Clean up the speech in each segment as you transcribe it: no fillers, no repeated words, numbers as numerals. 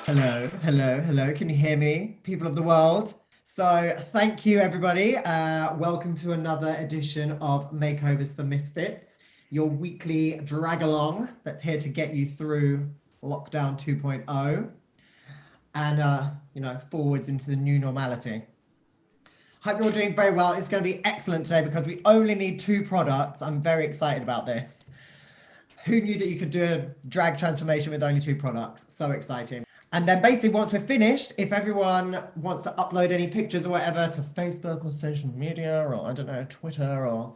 Hello, hello, hello. Can you hear me, people of the world? So, thank you, everybody. Welcome to another edition of Makeovers for Misfits, your weekly drag along that's here to get you through lockdown 2.0 and forwards into the new normality. Hope you're all doing very well. It's going to be excellent today because we only need 2 products. I'm very excited about this. Who knew that you could do a drag transformation with only 2 products? So exciting. And then basically once we're finished, if everyone wants to upload any pictures or whatever to Facebook or social media or I don't know, Twitter or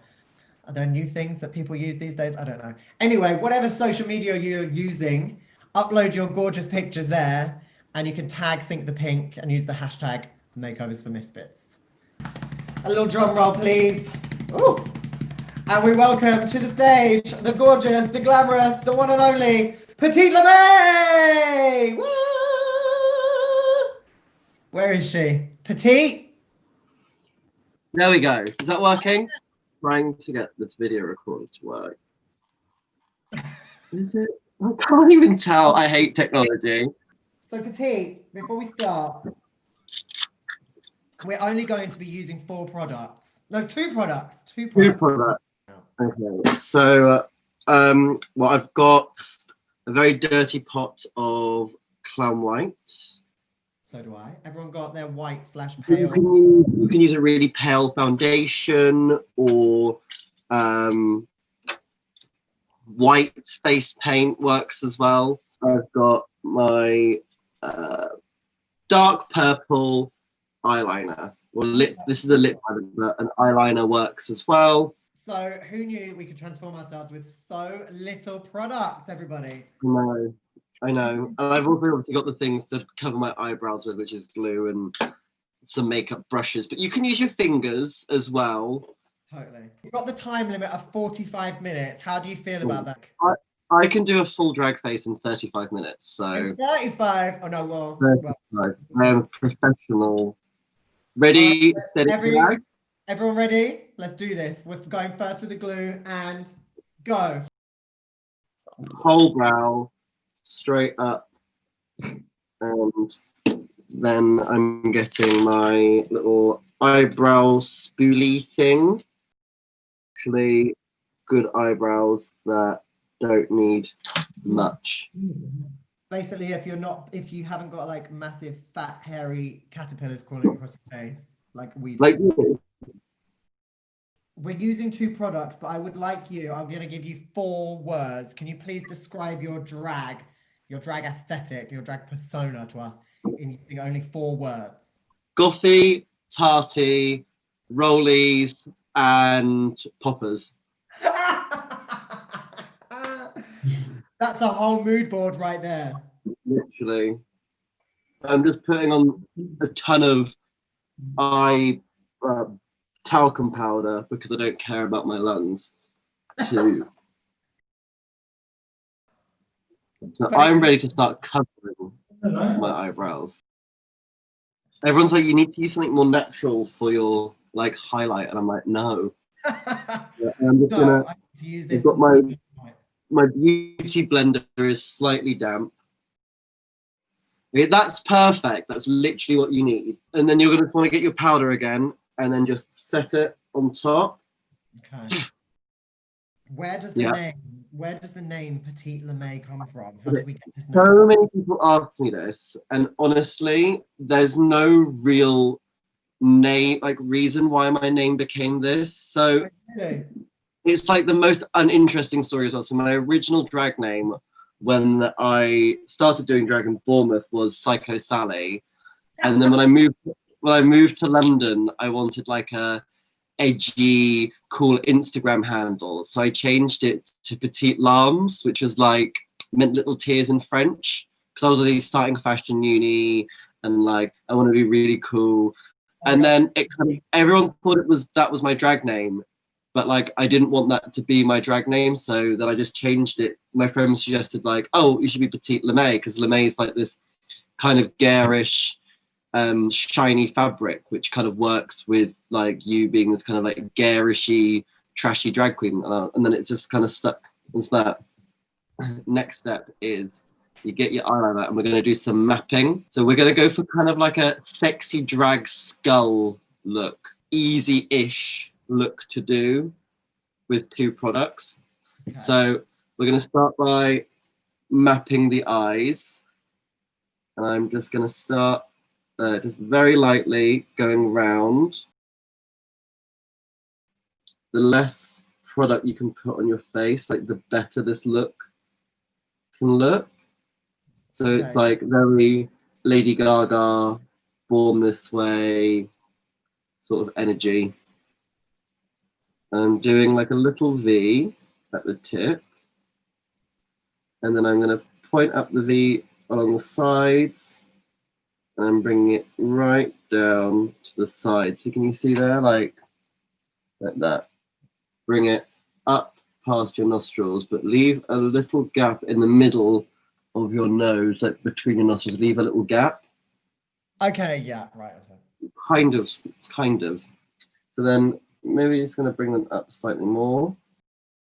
are there new things that people use these days? I don't know. Anyway, whatever social media you're using, upload your gorgeous pictures there and you can tag Sync the Pink and use the hashtag Makeovers for Misfits. A little drum roll, please. Ooh. And we welcome to the stage the gorgeous, the glamorous, the one and only Petite Lamé! Woo! Where is she? Petite? There we go. Is that working? Trying to get this video recorded to work. Is it? I can't even tell. I hate technology. So Petite, before we start, we're only going to be using 4 products. No, 2 products. 2 products. 2 products. Okay. So, well, I've got a very dirty pot of clown white. So do I. Everyone got their white/pale. You can use a really pale foundation or white face paint works as well. I've got my dark purple eyeliner. Well, this is a lip liner, but an eyeliner works as well. So who knew we could transform ourselves with so little products, everybody? I know. And I've also obviously got the things to cover my eyebrows with, which is glue and some makeup brushes. But you can use your fingers as well. Totally. We've got the time limit of 45 minutes. How do you feel about that? I can do a full drag face in 35 minutes. So 35. Oh no, well. 35. I am a professional. Ready, steady, drag. Everyone ready? Let's do this. We're going first with the glue and go. Whole brow, straight up. And then I'm getting my little eyebrow spoolie thing. Actually, good eyebrows that don't need much. Basically, if you haven't got like massive fat hairy caterpillars crawling across your face, like we do. Like you. We're using 2 products, but I'm gonna give you 4 words. Can you please describe your drag aesthetic, your drag persona to us in using only 4 words? Gothy, tarty, rollies, and poppers. That's a whole mood board right there. Literally. I'm just putting on a ton of talcum powder because I don't care about my lungs. So I'm ready to start covering my eyebrows. Everyone's like, you need to use something more natural for your like highlight, and I'm like, no. I'm just gonna. I've got my beauty blender is slightly damp. Okay, that's perfect. That's literally what you need. And then you're gonna want to get your powder again, and then just set it on top. Okay. Where does the name Petite Lamé come from? How did we get this name? So many people ask me this, and honestly, there's no real name, like reason why my name became this. So it's like the most uninteresting story as well. So my original drag name when I started doing drag in Bournemouth was Psycho Sally. And then when I moved to London, I wanted like a edgy, cool Instagram handle. So I changed it to Petite Lamé, which was like meant little tears in French. Because I was already starting fashion uni and like I want to be really cool. And then everyone thought that was my drag name. But like I didn't want that to be my drag name, so then I just changed it. My friend suggested like, oh, you should be Petite Lamé, because Lamé is like this kind of garish, shiny fabric, which kind of works with like you being this kind of like garishy, trashy drag queen. And then it just kind of stuck as that. Next step is you get your eyeliner, and we're going to do some mapping. So we're going to go for kind of like a sexy drag skull look, easy-ish look to do with 2 products. Okay. So we're going to start by mapping the eyes, and I'm just going to start just very lightly going round. The less product you can put on your face, like the better this look can look. So okay. It's like very Lady Gaga, Born This Way sort of energy. I'm doing like a little V at the tip, and then I'm going to point up the V along the sides, and I'm bringing it right down to the side. So can you see there, like that? Bring it up past your nostrils, but leave a little gap in the middle of your nose, like between your nostrils. Leave a little gap. Okay, yeah, right. Kind of. So then maybe just going to bring them up slightly more,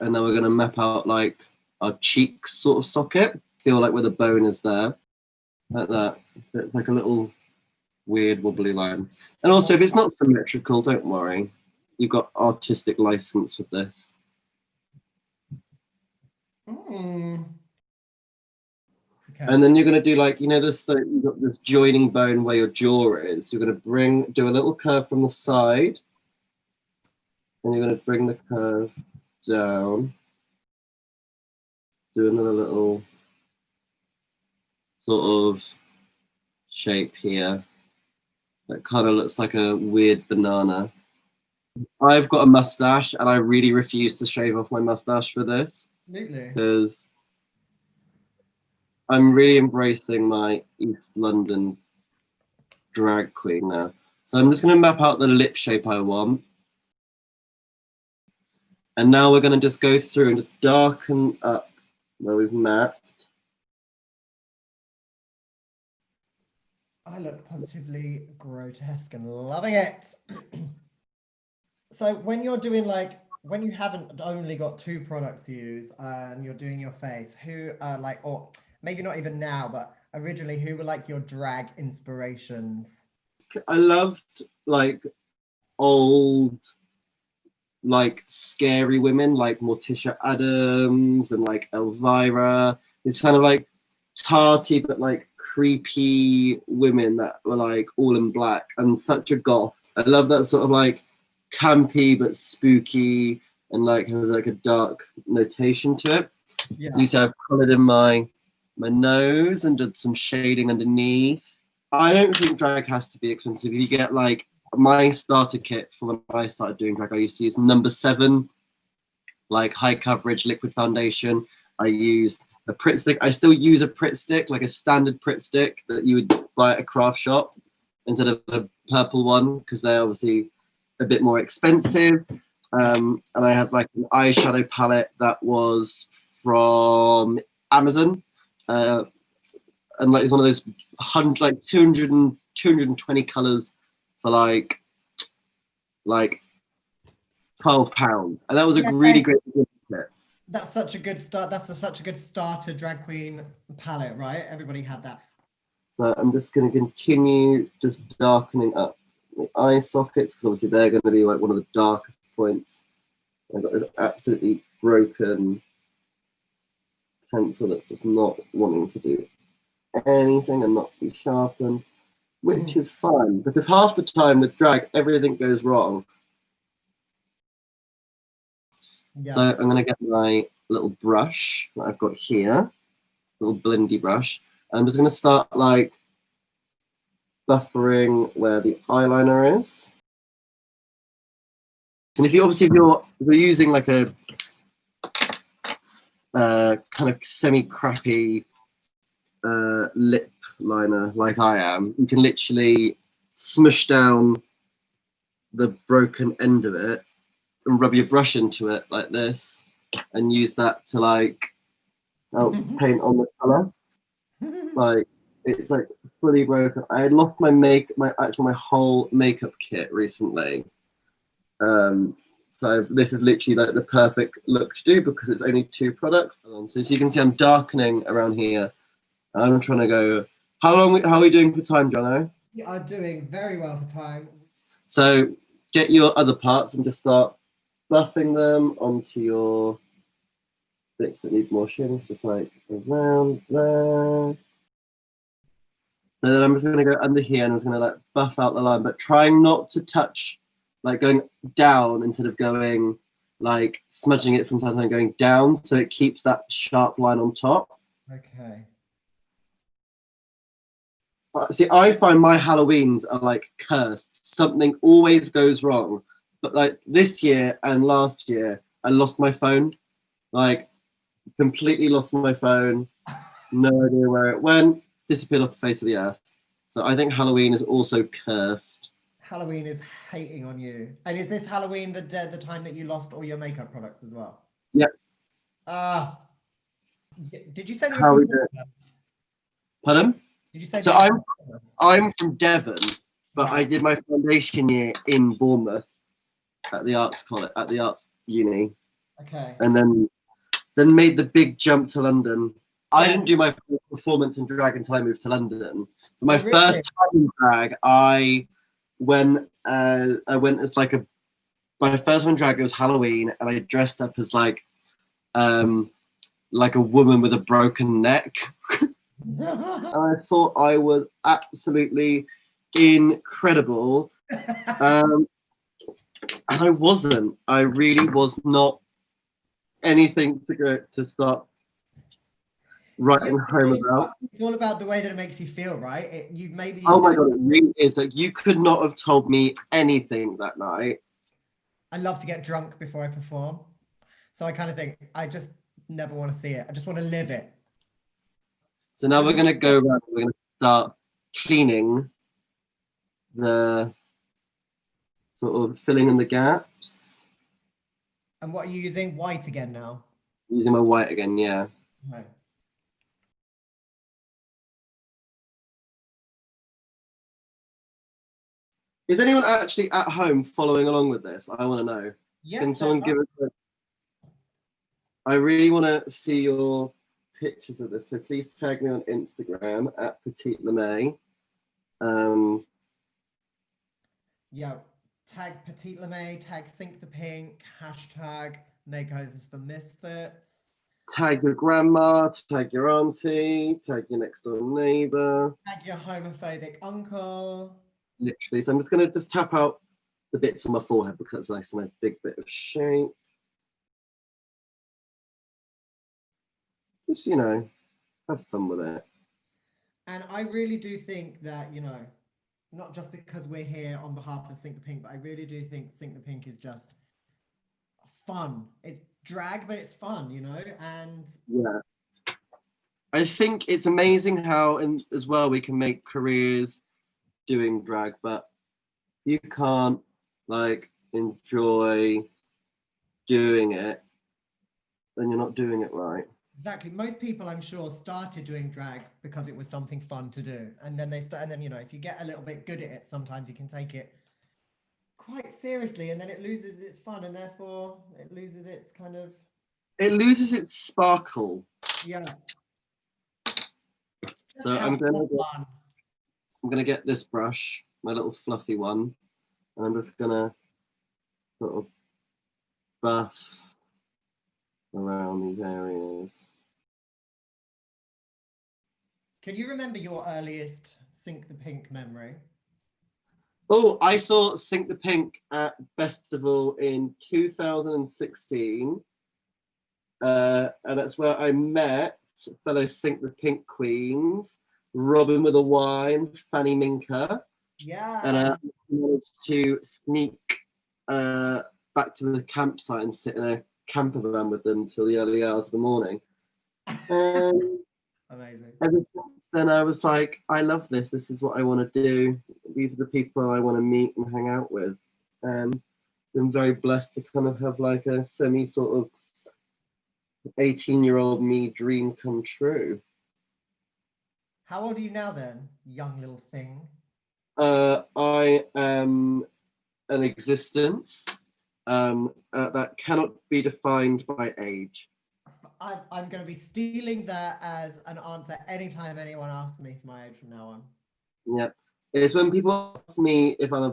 and then we're going to map out like our cheeks sort of socket. Feel like where the bone is there, like that. It's like a little weird wobbly line. And also, if it's not symmetrical, don't worry. You've got artistic license with this. Okay. And then you're going to do like, you know, you've got this joining bone where your jaw is. You're going to do a little curve from the side, and you're going to bring the curve down. Do another little sort of shape here. That kind of looks like a weird banana. I've got a mustache, and I really refuse to shave off my mustache for this. Absolutely. Because I'm really embracing my East London drag queen now. So I'm just going to map out the lip shape I want. And now we're going to just go through and just darken up where we've mapped. I look positively grotesque and loving it. So when you're doing like, when you haven't only got 2 products to use and you're doing your face, who like, or maybe not even now, but originally, who were like your drag inspirations? I loved like old, like scary women like Morticia Adams and like Elvira. It's kind of like tarty but like creepy women that were like all in black. I'm such a goth. I love that sort of like campy but spooky and like has like a dark notation to it. Yeah. You see, I've coloured in my nose and did some shading underneath. I don't think drag has to be expensive. You get like my starter kit for when I started doing drag, I used to use number 7, like high coverage liquid foundation. I used a Pritt stick. I still use a Pritt stick, like a standard Pritt stick that you would buy at a craft shop instead of a purple one, because they're obviously a bit more expensive. And I had like an eyeshadow palette that was from Amazon. And like it's one of those 220 colors for like £12, and that was a really great kit. That's such a good start. That's such a good starter drag queen palette, right? Everybody had that. So I'm just going to continue just darkening up the eye sockets, because obviously they're going to be like one of the darkest points. I've got this absolutely broken pencil that's just not wanting to do anything and not be sharpened, which is fun, because half the time with drag everything goes wrong. Yeah. So I'm going to get my little brush that I've got here, little blendy brush. I'm just going to start like buffering where the eyeliner is. And if you're using like a kind of semi-crappy lip liner like I am, you can literally smush down the broken end of it and rub your brush into it like this and use that to like help paint on the color. Like it's like fully broken. I had lost my whole makeup kit recently. So this is literally like the perfect look to do because it's only 2 products. So as you can see, I'm darkening around here I'm trying to go. How are we doing for time, Jono? You are doing very well for time. So get your other parts and just start buffing them onto your bits that need more shins, just like around there. And then I'm just going to go under here and I'm just going to like buff out the line, but trying not to touch, like going down instead of going like smudging it from time to time, going down so it keeps that sharp line on top. Okay. See, I find my Halloweens are like cursed. Something always goes wrong. But like this year and last year, I lost my phone. Like completely lost my phone. No idea where it went. Disappeared off the face of the earth. So I think Halloween is also cursed. Halloween is hating on you. And is this Halloween the time that you lost all your makeup products as well? Yep. Ah. Did you say that you're How from we do it? Bournemouth? Pardon? Did you say So that you're from Bournemouth? I'm from Devon, but I Right. did my foundation year in Bournemouth at the arts college, at the arts uni, Okay. and then made the big jump to London. I Yeah. didn't do my first performance in drag until I moved to London. But my Oh, really? first time in drag, I went as like my first one in drag, it was Halloween, and I dressed up as like a woman with a broken neck. And I thought I was absolutely incredible. And I wasn't. I really was not anything to go to start writing home about. It's all about the way that it makes you feel, right? You maybe you Oh my did. god, it really is. Like you could not have told me anything that night. I love to get drunk before I perform. So I kind of think I just never want to see it. I just want to live it. So now we're gonna go around. We're gonna start cleaning the sort of filling in the gaps. And what are you using? White again now. Using my white again, yeah. No. Is anyone actually at home following along with this? I want to know. Yes, Can there someone are. give us I really want to see your pictures of this. So please tag me on Instagram at Petite Lamé. Yeah. Tag Petite Lamé, tag Sync the Pink, hashtag Makeovers for Misfits. Tag your grandma, tag your auntie, tag your next door neighbor. Tag your homophobic uncle. Literally. So I'm just going to just tap out the bits on my forehead because it's nice and a big bit of shape. Just, have fun with it. And I really do think that, not just because we're here on behalf of Sync the Pink, but I really do think Sync the Pink is just fun. It's drag, but it's fun, and Yeah. I think it's amazing how, and as well, we can make careers doing drag, but you can't like enjoy doing it, then you're not doing it right. exactly. Most people, I'm sure, started doing drag because it was something fun to do, and then if you get a little bit good at it, sometimes you can take it quite seriously, and then it loses its fun, and therefore it loses its kind of It loses its sparkle. yeah. Just So have fun. I'm gonna get this brush, my little fluffy one, and I'm just gonna sort of buff around these areas. Can you remember your earliest Sync the Pink memory? Oh, I saw Sync the Pink at Festival in 2016. And that's where I met fellow Sync the Pink queens, Robin with a Wine, Fanny Minka. Yeah. And I managed to sneak back to the campsite and sit in a camper van with them till the early hours of the morning. Amazing. Ever since then, I was like, I love this. This is what I want to do. These are the people I want to meet and hang out with. And I'm very blessed to kind of have like a semi sort of 18-year-old me dream come true. How old are you now then, young little thing? I am an existence that cannot be defined by age. I'm going to be stealing that as an answer anytime anyone asks me for my age from now on. Yep. It's when people ask me if I'm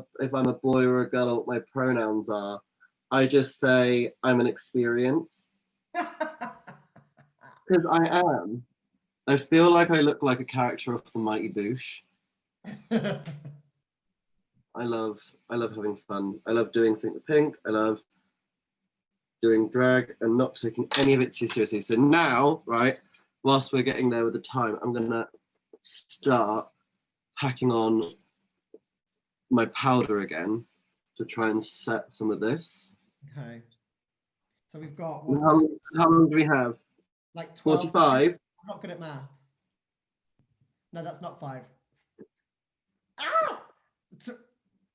a boy or a girl or what my pronouns are, I just say I'm an experience. Because I am. I feel like I look like a character of the Mighty Boosh. I love having fun. I love doing Sink the Pink. I love doing drag and not taking any of it too seriously. So now, right, whilst we're getting there with the time, I'm gonna start packing on my powder again to try and set some of this. Okay. So we've got how long do we have? Like 12. 45. I'm not good at maths. No, that's not 5. Ah!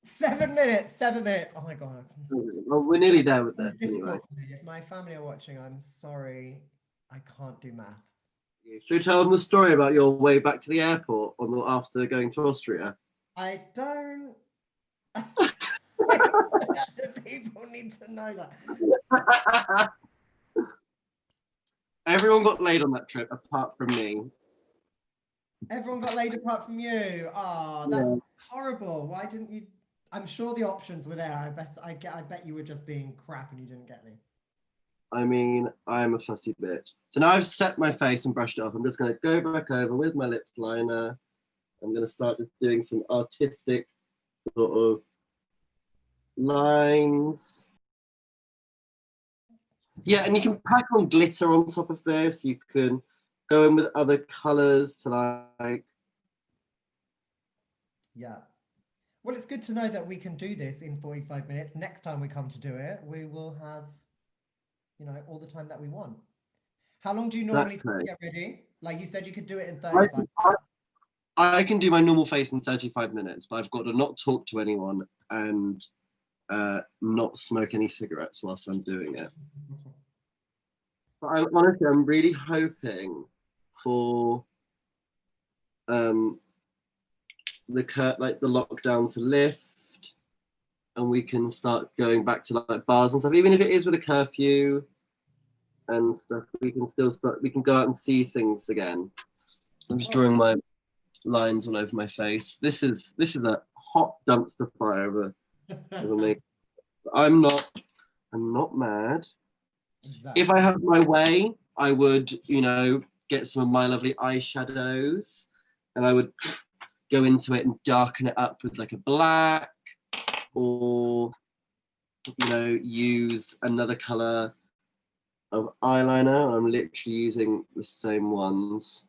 7 minutes. 7 minutes. Oh my god. Well, we're nearly there with that anyway. If my family are watching, I'm sorry. I can't do maths. Should we tell them the story about your way back to the airport after going to Austria? I don't. People need to know that. Everyone got laid on that trip apart from me. Everyone got laid apart from you. Oh, that's horrible. Why didn't you? I'm sure the options were there. I bet you were just being crap and you didn't get any. I mean, I'm a fussy bitch. So now I've set my face and brushed it off. I'm just going to go back over with my lip liner. I'm going to start just doing some artistic sort of lines. Yeah, and you can pack on glitter on top of this. You can go in with other colors to like. Yeah. Well, it's good to know that we can do this in 45 minutes. Next time we come to do it, we will have, all the time that we want. How long do you normally get ready? Like you said, you could do it in 35. I can do my normal face in 35 minutes, but I've got to not talk to anyone and not smoke any cigarettes whilst I'm doing it. But I'm really hoping for the lockdown to lift, and we can start going back to like bars and stuff. Even if it is with a curfew and stuff, we can still start. We can go out and see things again. So I'm just drawing my lines all over my face. This is a hot dumpster fire over me. I'm not mad. Exactly. If I had my way, I would, get some of my lovely eyeshadows, and I would go into it and darken it up with like a black, or use another color of eyeliner. I'm literally using the same ones.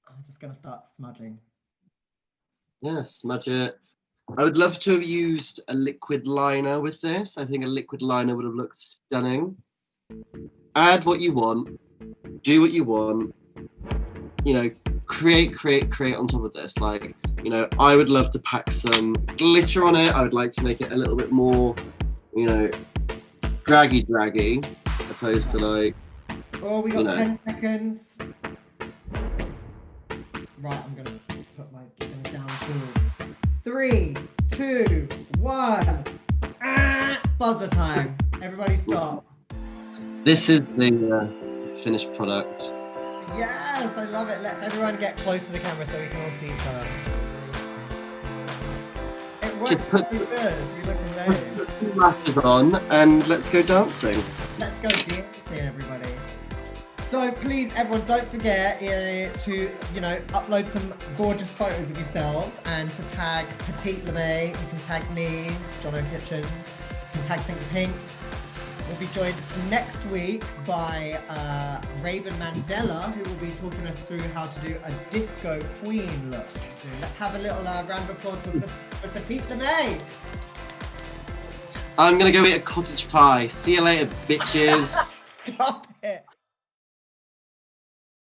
I'm just gonna start smudging. Yeah, smudge it. I would love to have used a liquid liner with this. I think a liquid liner would have looked stunning. Add what you want, do what you want, create on top of this. Like, I would love to pack some glitter on it. I would like to make it a little bit more, draggy, opposed to like. Oh, we got 10 seconds. Right, I'm gonna put my down tools. 3, 2, 1. Buzzer time. Everybody stop. This is the finished product. Yes, I love it. Let's everyone get close to the camera so we can all see each other. It works so good. You look amazing. Put 2 lashes on and let's go dancing. Let's go dancing, everybody. So please, everyone, don't forget to, upload some gorgeous photos of yourselves and to tag Petite Lamé. You can tag me, Joan Oh Kitchens. You can tag Sink the Pink. We'll be joined next week by Raven Mandela, who will be talking us through how to do a disco queen look. So let's have a little round of applause for Petite Lamé. I'm going to go eat a cottage pie. See you later, bitches.